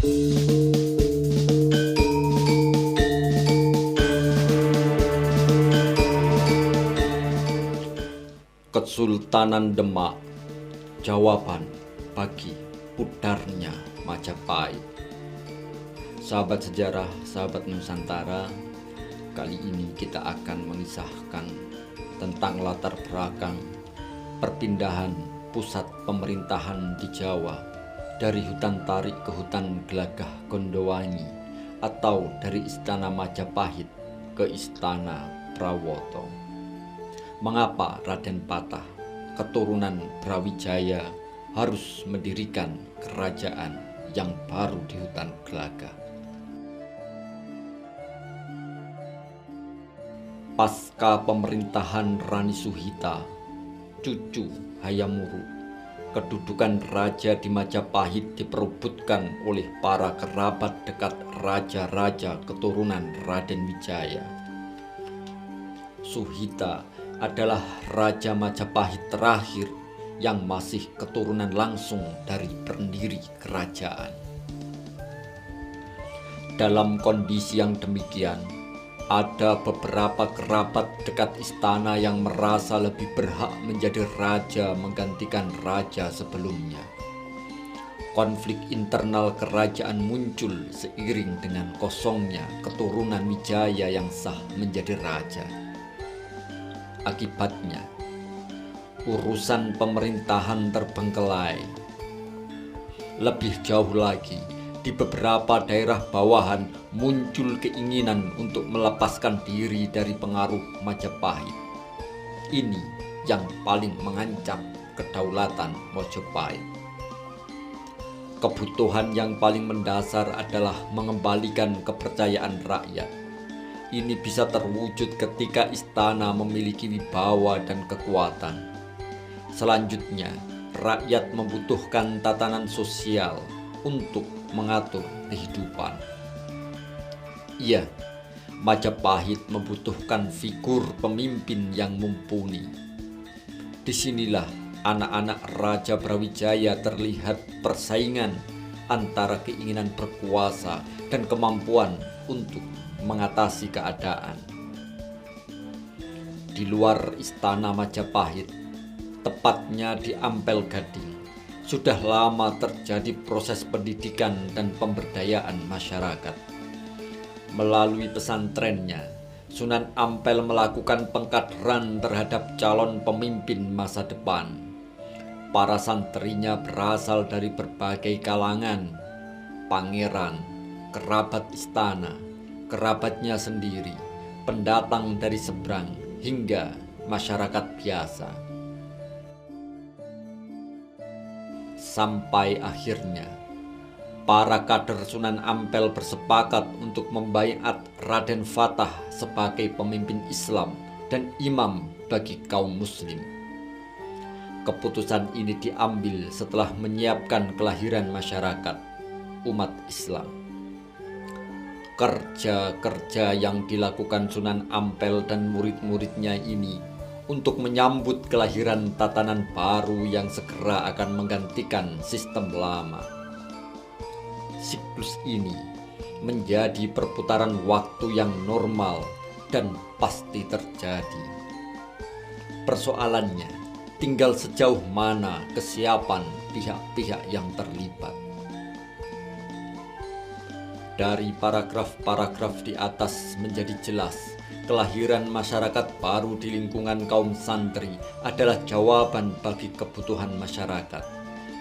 Kesultanan Demak, jawaban bagi pudarnya Majapahit. Sahabat sejarah, sahabat Nusantara, kali ini kita akan mengisahkan tentang latar belakang perpindahan pusat pemerintahan di Jawa dari hutan Tarik ke hutan Gelagah Gondowangi, atau dari Istana Majapahit ke Istana Prawoto. Mengapa Raden Patah, keturunan Brawijaya, harus mendirikan kerajaan yang baru di hutan Gelagah? Pasca pemerintahan Rani Suhita, cucu Hayam Wuruk, kedudukan raja di Majapahit diperebutkan oleh para kerabat dekat raja-raja keturunan Raden Wijaya. Suhita adalah Raja Majapahit terakhir yang masih keturunan langsung dari pendiri kerajaan. Dalam kondisi yang demikian, ada beberapa kerabat dekat istana yang merasa lebih berhak menjadi raja menggantikan raja sebelumnya. Konflik internal kerajaan muncul seiring dengan kosongnya keturunan Wijaya yang sah menjadi raja. Akibatnya, urusan pemerintahan terbengkelai. Lebih jauh lagi, di beberapa daerah bawahan muncul keinginan untuk melepaskan diri dari pengaruh Majapahit. Ini yang paling mengancam kedaulatan Mojopahit. Kebutuhan yang paling mendasar adalah mengembalikan kepercayaan rakyat. Ini bisa terwujud ketika istana memiliki wibawa dan kekuatan. Selanjutnya, rakyat membutuhkan tatanan sosial untuk mengatur kehidupan. Iya, Majapahit membutuhkan figur pemimpin yang mumpuni. Disinilah anak-anak Raja Brawijaya terlihat persaingan antara keinginan berkuasa dan kemampuan untuk mengatasi keadaan. Di luar istana Majapahit, tepatnya di Ampel Gading, sudah lama terjadi proses pendidikan dan pemberdayaan masyarakat. Melalui pesantrennya, Sunan Ampel melakukan pengkaderan terhadap calon pemimpin masa depan. Para santrinya berasal dari berbagai kalangan: pangeran, kerabat istana, kerabatnya sendiri, pendatang dari seberang, hingga masyarakat biasa. Sampai akhirnya, para kader Sunan Ampel bersepakat untuk membaiat Raden Fatah sebagai pemimpin Islam dan imam bagi kaum muslim. Keputusan ini diambil setelah menyiapkan kelahiran masyarakat, umat Islam. Kerja-kerja yang dilakukan Sunan Ampel dan murid-muridnya ini untuk menyambut kelahiran tatanan baru yang segera akan menggantikan sistem lama. Siklus ini menjadi perputaran waktu yang normal dan pasti terjadi. Persoalannya tinggal sejauh mana kesiapan pihak-pihak yang terlibat. Dari paragraf-paragraf di atas menjadi jelas, kelahiran masyarakat baru di lingkungan kaum santri adalah jawaban bagi kebutuhan masyarakat.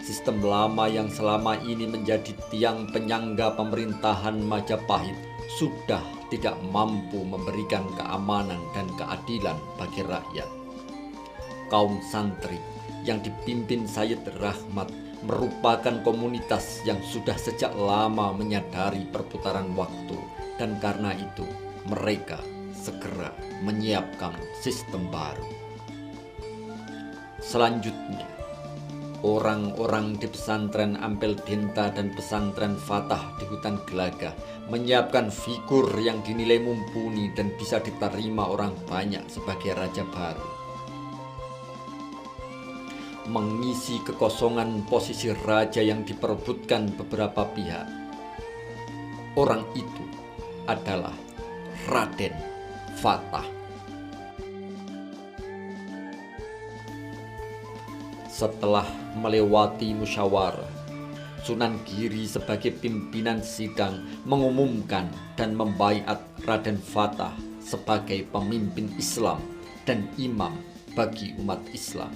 Sistem lama yang selama ini menjadi tiang penyangga pemerintahan Majapahit sudah tidak mampu memberikan keamanan dan keadilan bagi rakyat. Kaum santri yang dipimpin Sayyid Rahmat merupakan komunitas yang sudah sejak lama menyadari perputaran waktu, dan karena itu mereka segera menyiapkan sistem baru. Selanjutnya, orang-orang di pesantren Ampel Denta dan pesantren Fatah di hutan Gelagah menyiapkan figur yang dinilai mumpuni dan bisa diterima orang banyak sebagai raja baru. Mengisi kekosongan posisi raja yang diperebutkan beberapa pihak, Orang itu adalah Raden Fatah. Setelah melewati musyawarah, Sunan Giri sebagai pimpinan sidang mengumumkan dan membaiat Raden Fatah sebagai pemimpin Islam dan imam bagi umat Islam.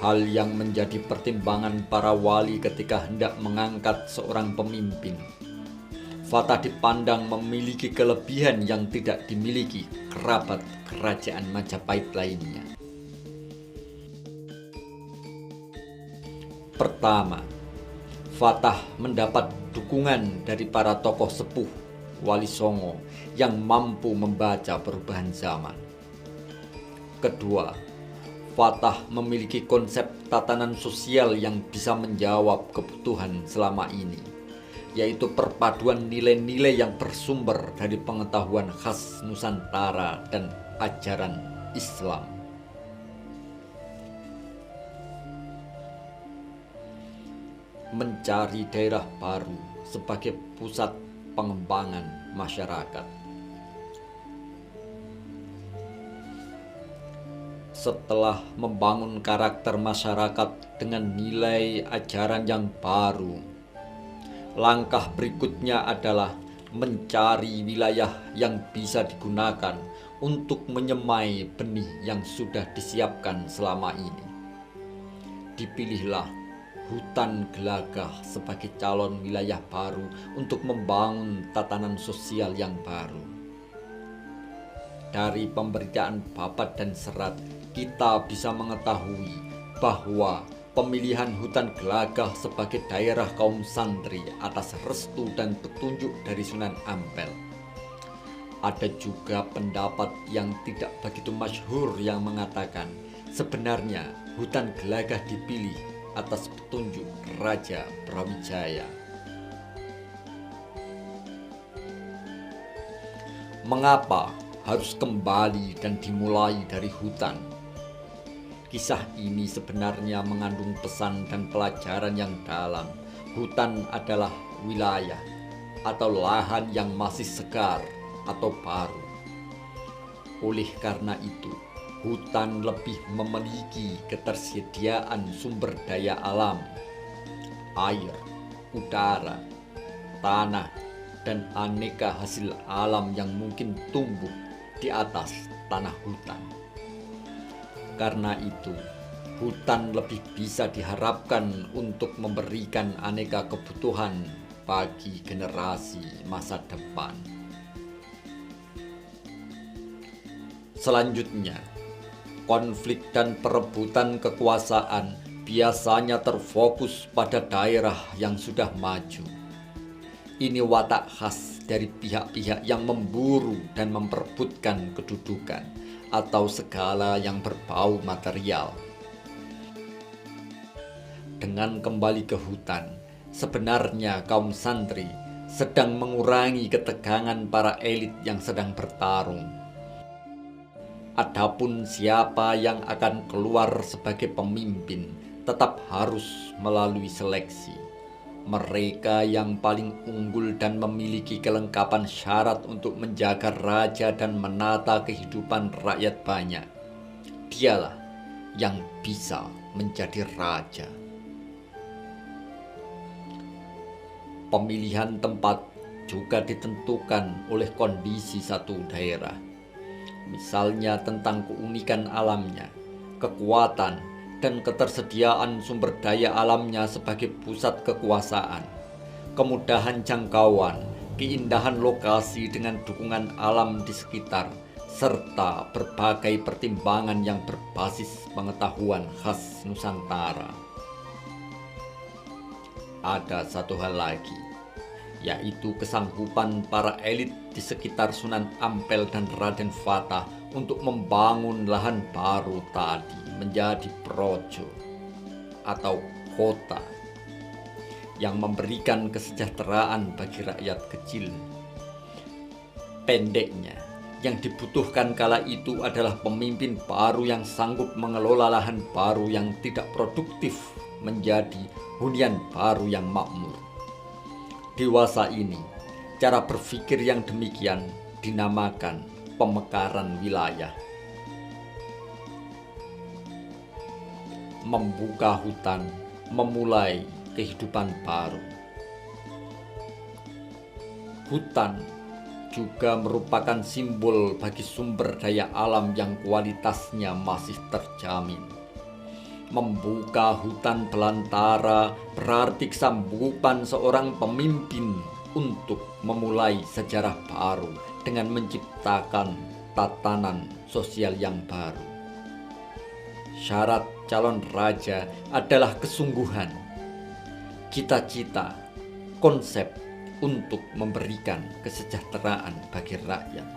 Hal yang menjadi pertimbangan para wali ketika hendak mengangkat seorang pemimpin. Fatah dipandang memiliki kelebihan yang tidak dimiliki kerabat kerajaan Majapahit lainnya. Pertama, Fatah mendapat dukungan dari para tokoh sepuh Wali Songo yang mampu membaca perubahan zaman. Kedua, Fatah memiliki konsep tatanan sosial yang bisa menjawab kebutuhan selama ini, yaitu perpaduan nilai-nilai yang bersumber dari pengetahuan khas Nusantara dan ajaran Islam. Mencari daerah baru sebagai pusat pengembangan masyarakat. Setelah membangun karakter masyarakat dengan nilai ajaran yang baru, langkah berikutnya adalah mencari wilayah yang bisa digunakan untuk menyemai benih yang sudah disiapkan selama ini. Dipilihlah hutan Gelagah sebagai calon wilayah baru untuk membangun tatanan sosial yang baru. Dari pemberitaan Babat dan Serat, kita bisa mengetahui bahwa pemilihan hutan Gelagah sebagai daerah kaum santri atas restu dan petunjuk dari Sunan Ampel. Ada juga pendapat yang tidak begitu masyhur yang mengatakan sebenarnya hutan Gelagah dipilih atas petunjuk Raja Brawijaya. Mengapa harus kembali dan dimulai dari hutan? Kisah ini sebenarnya mengandung pesan dan pelajaran yang dalam. Hutan adalah wilayah atau lahan yang masih segar atau baru. Oleh karena itu, hutan lebih memiliki ketersediaan sumber daya alam, air, udara, tanah, dan aneka hasil alam yang mungkin tumbuh di atas tanah hutan. Karena itu, hutan lebih bisa diharapkan untuk memberikan aneka kebutuhan bagi generasi masa depan. Selanjutnya, konflik dan perebutan kekuasaan biasanya terfokus pada daerah yang sudah maju. Ini watak khas dari pihak-pihak yang memburu dan memperebutkan kedudukan atau segala yang berbau material. Dengan kembali ke hutan, sebenarnya kaum santri sedang mengurangi ketegangan para elit yang sedang bertarung. Adapun siapa yang akan keluar sebagai pemimpin tetap harus melalui seleksi. Mereka yang paling unggul dan memiliki kelengkapan syarat untuk menjaga raja dan menata kehidupan rakyat banyak, dialah yang bisa menjadi raja. Pemilihan tempat juga ditentukan oleh kondisi satu daerah. Misalnya tentang keunikan alamnya, kekuatan, dan ketersediaan sumber daya alamnya sebagai pusat kekuasaan, kemudahan jangkauan, keindahan lokasi dengan dukungan alam di sekitar, serta berbagai pertimbangan yang berbasis pengetahuan khas Nusantara. Ada satu hal lagi, yaitu kesanggupan para elit di sekitar Sunan Ampel dan Raden Fatah untuk membangun lahan baru tadi menjadi projo atau kota yang memberikan kesejahteraan bagi rakyat kecil. Pendeknya, yang dibutuhkan kala itu adalah pemimpin baru yang sanggup mengelola lahan baru yang tidak produktif menjadi hunian baru yang makmur. dewasa ini, cara berpikir yang demikian dinamakan pemekaran wilayah. Membuka hutan, memulai kehidupan baru. Hutan juga merupakan simbol bagi sumber daya alam yang kualitasnya masih terjamin. Membuka hutan belantara berarti kesambutan seorang pemimpin untuk memulai sejarah baru dengan menciptakan tatanan sosial yang baru. Syarat calon raja adalah kesungguhan, cita-cita, konsep untuk memberikan kesejahteraan bagi rakyat.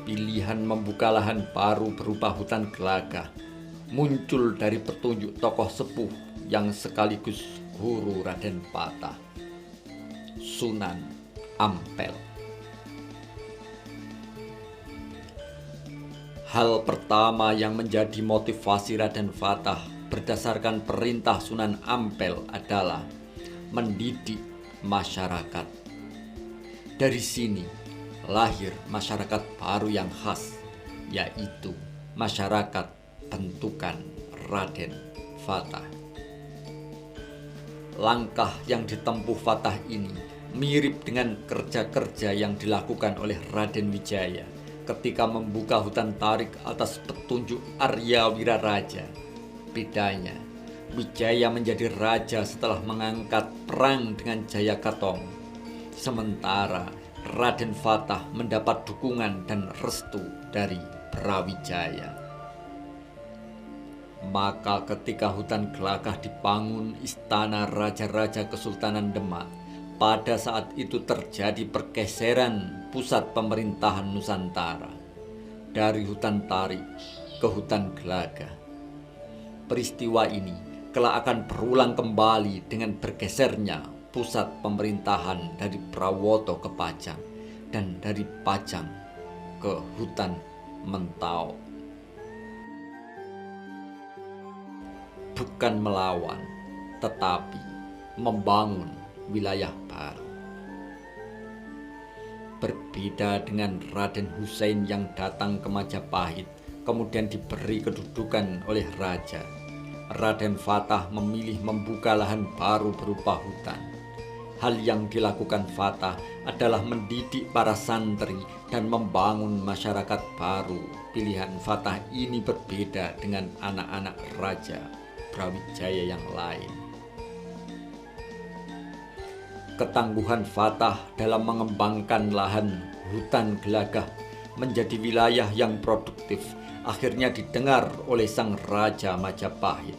Pilihan membuka lahan baru berupa hutan gelagah muncul dari petunjuk tokoh sepuh yang sekaligus guru Raden Fatah, Sunan Ampel. Hal pertama yang menjadi motivasi Raden Fatah berdasarkan perintah Sunan Ampel adalah mendidik masyarakat. Dari sini lahir masyarakat baru yang khas, yaitu masyarakat bentukan Raden Fatah. Langkah yang ditempuh Fatah ini mirip dengan kerja-kerja yang dilakukan oleh Raden Wijaya ketika membuka hutan tarik atas petunjuk Arya Wiraraja. Bedanya, Wijaya menjadi raja setelah mengangkat perang dengan Jayakatong, sementara Raden Fatah mendapat dukungan dan restu dari Brawijaya. Maka ketika hutan gelagah dibangun istana raja-raja Kesultanan Demak, pada saat itu terjadi pergeseran pusat pemerintahan Nusantara dari hutan tarik ke hutan gelagah. Peristiwa ini kelak akan berulang kembali dengan bergesernya pusat pemerintahan dari Prawoto ke Pajang dan dari Pajang ke hutan Mentau. Bukan melawan, tetapi membangun wilayah baru. Berbeda dengan Raden Hussein yang datang ke Majapahit kemudian diberi kedudukan oleh raja, Raden Fatah memilih membuka lahan baru berupa hutan. Hal yang dilakukan Fatah adalah mendidik para santri dan membangun masyarakat baru. Pilihan Fatah ini berbeda dengan anak-anak raja Brawijaya yang lain. Ketangguhan Fatah dalam mengembangkan lahan hutan gelagah menjadi wilayah yang produktif akhirnya didengar oleh sang Raja Majapahit.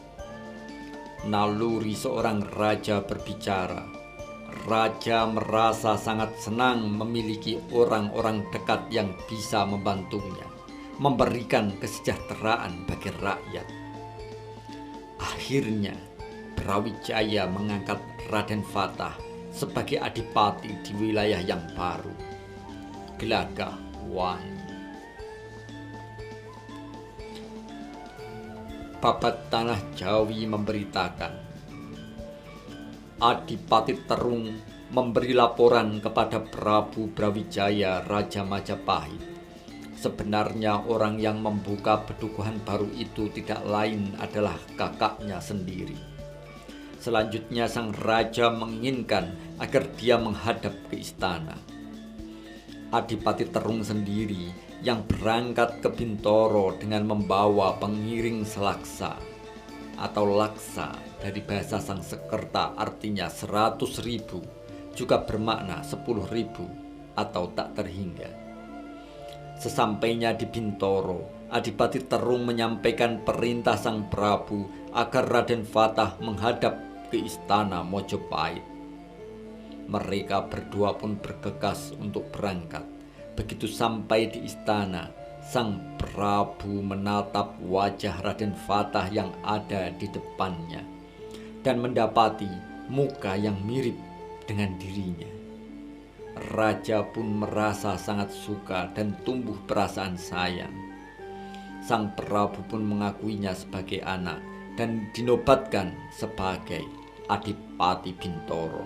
Naluri seorang raja berbicara. Raja merasa sangat senang memiliki orang-orang dekat yang bisa membantunya, memberikan kesejahteraan bagi rakyat. Akhirnya Brawijaya mengangkat Raden Fatah sebagai adipati di wilayah yang baru, Gelagah Wangi. Babat Tanah Jawi memberitakan, Adipati Terung memberi laporan kepada Prabu Brawijaya Raja Majapahit. Sebenarnya orang yang membuka pedukuhan baru itu tidak lain adalah kakaknya sendiri. Selanjutnya sang raja menginginkan agar dia menghadap ke istana. Adipati Terung sendiri yang berangkat ke Bintoro dengan membawa pengiring selaksa atau laksa dari bahasa Sangsekerta artinya 100.000, juga bermakna 10.000 atau tak terhingga. Sesampainya di Bintoro, Adipati Terung menyampaikan perintah sang Prabu agar Raden Fatah menghadap ke istana Mojopahit. Mereka berdua pun bergegas untuk berangkat. Begitu sampai di istana, sang Prabu menatap wajah Raden Fatah yang ada di depannya dan mendapati muka yang mirip dengan dirinya. Raja pun merasa sangat suka dan tumbuh perasaan sayang. Sang Prabu pun mengakuinya sebagai anak dan dinobatkan sebagai Adipati Bintoro.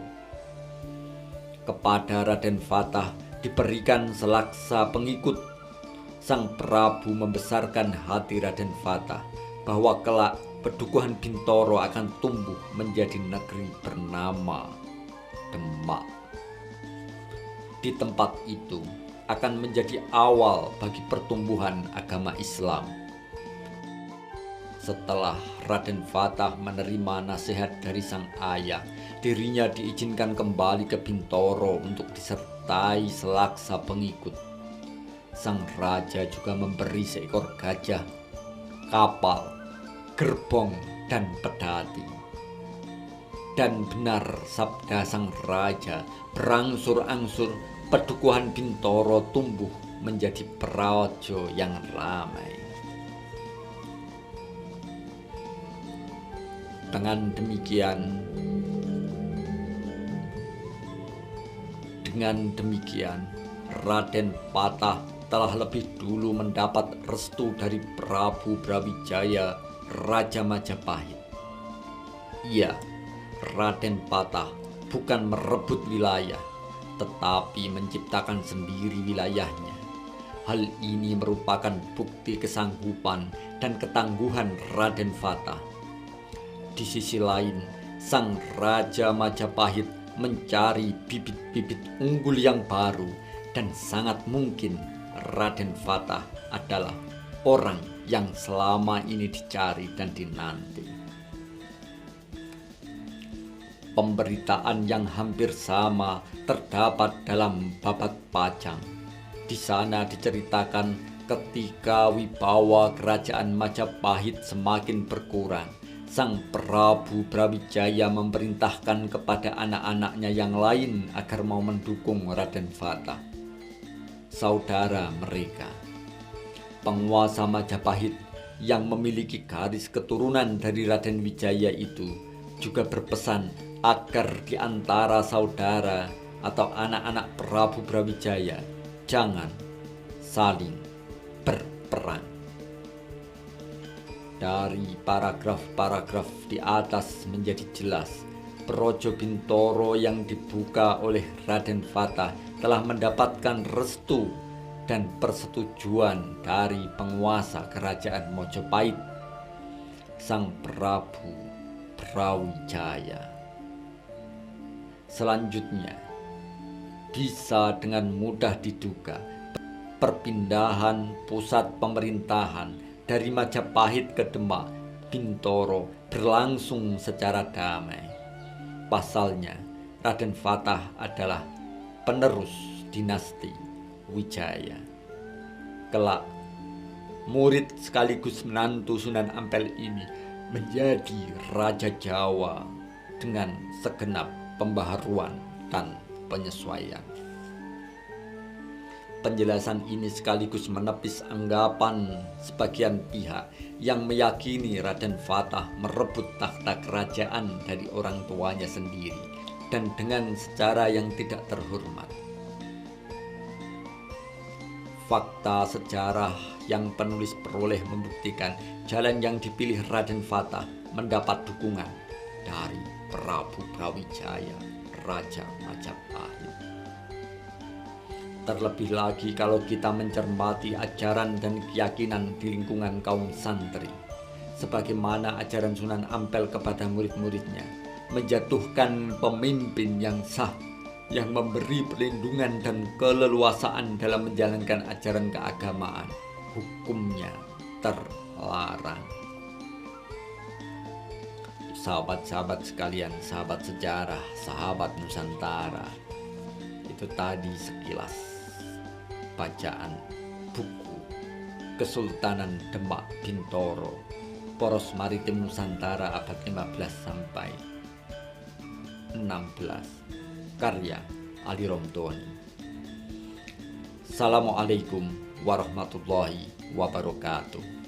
Kepada Raden Fatah diberikan selaksa pengikut. Sang Prabu membesarkan hati Raden Fatah bahwa kelak Pedukuhan Bintoro akan tumbuh menjadi negeri bernama Demak. Di tempat itu akan menjadi awal bagi pertumbuhan agama Islam. Setelah Raden Fatah menerima nasihat dari sang ayah, dirinya diizinkan kembali ke Bintoro untuk disertai selaksa pengikut. Sang raja juga memberi seekor gajah, kapal, gerbong, dan pedati. Dan benar sabda sang raja, berangsur-angsur Pedukuhan Bintoro tumbuh menjadi praja yang ramai. Dengan demikian, Raden Fatah telah lebih dulu mendapat restu dari Prabu Brawijaya, Raja Majapahit. Iya, Raden Fatah bukan merebut wilayah, tetapi menciptakan sendiri wilayahnya. Hal ini merupakan bukti kesanggupan dan ketangguhan Raden Fatah. Di sisi lain, sang Raja Majapahit mencari bibit-bibit unggul yang baru, dan sangat mungkin Raden Fatah adalah orang yang selama ini dicari dan dinanti. Pemberitaan yang hampir sama terdapat dalam Babat Pajang. Di sana diceritakan ketika wibawa kerajaan Majapahit semakin berkurang, sang Prabu Brawijaya memerintahkan kepada anak-anaknya yang lain agar mau mendukung Raden Fatah. Saudara mereka, penguasa Majapahit yang memiliki garis keturunan dari Raden Wijaya itu juga berpesan agar di antara saudara atau anak-anak Prabu Brawijaya jangan saling berperang. Dari paragraf-paragraf di atas menjadi jelas, Praja Bintoro yang dibuka oleh Raden Fatah telah mendapatkan restu dan persetujuan dari penguasa kerajaan Mojopahit, sang Prabu Brawijaya. Selanjutnya, bisa dengan mudah diduga perpindahan pusat pemerintahan dari Majapahit ke Demak, Bintoro berlangsung secara damai. Pasalnya, Raden Fatah adalah penerus dinasti Wijaya. Kelak, murid sekaligus menantu Sunan Ampel ini menjadi Raja Jawa dengan segenap pembaharuan dan penyesuaian. Penjelasan ini sekaligus menepis anggapan sebagian pihak yang meyakini Raden Fatah merebut takhta kerajaan dari orang tuanya sendiri dan dengan secara yang tidak terhormat. Fakta sejarah yang penulis peroleh membuktikan jalan yang dipilih Raden Fatah mendapat dukungan dari Prabu Brawijaya, Raja Majapahit. Terlebih lagi kalau kita mencermati ajaran dan keyakinan di lingkungan kaum santri, sebagaimana ajaran Sunan Ampel kepada murid-muridnya, menjatuhkan pemimpin yang sah, yang memberi perlindungan dan keleluasaan dalam menjalankan ajaran keagamaan, hukumnya terlarang. Sahabat-sahabat sekalian, sahabat sejarah, sahabat Nusantara, itu tadi sekilas bacaan buku Kesultanan Demak Bintoro, Poros Maritim Nusantara abad 15 sampai 16, karya Ali Romtoni. Assalamualaikum warahmatullahi wabarakatuh.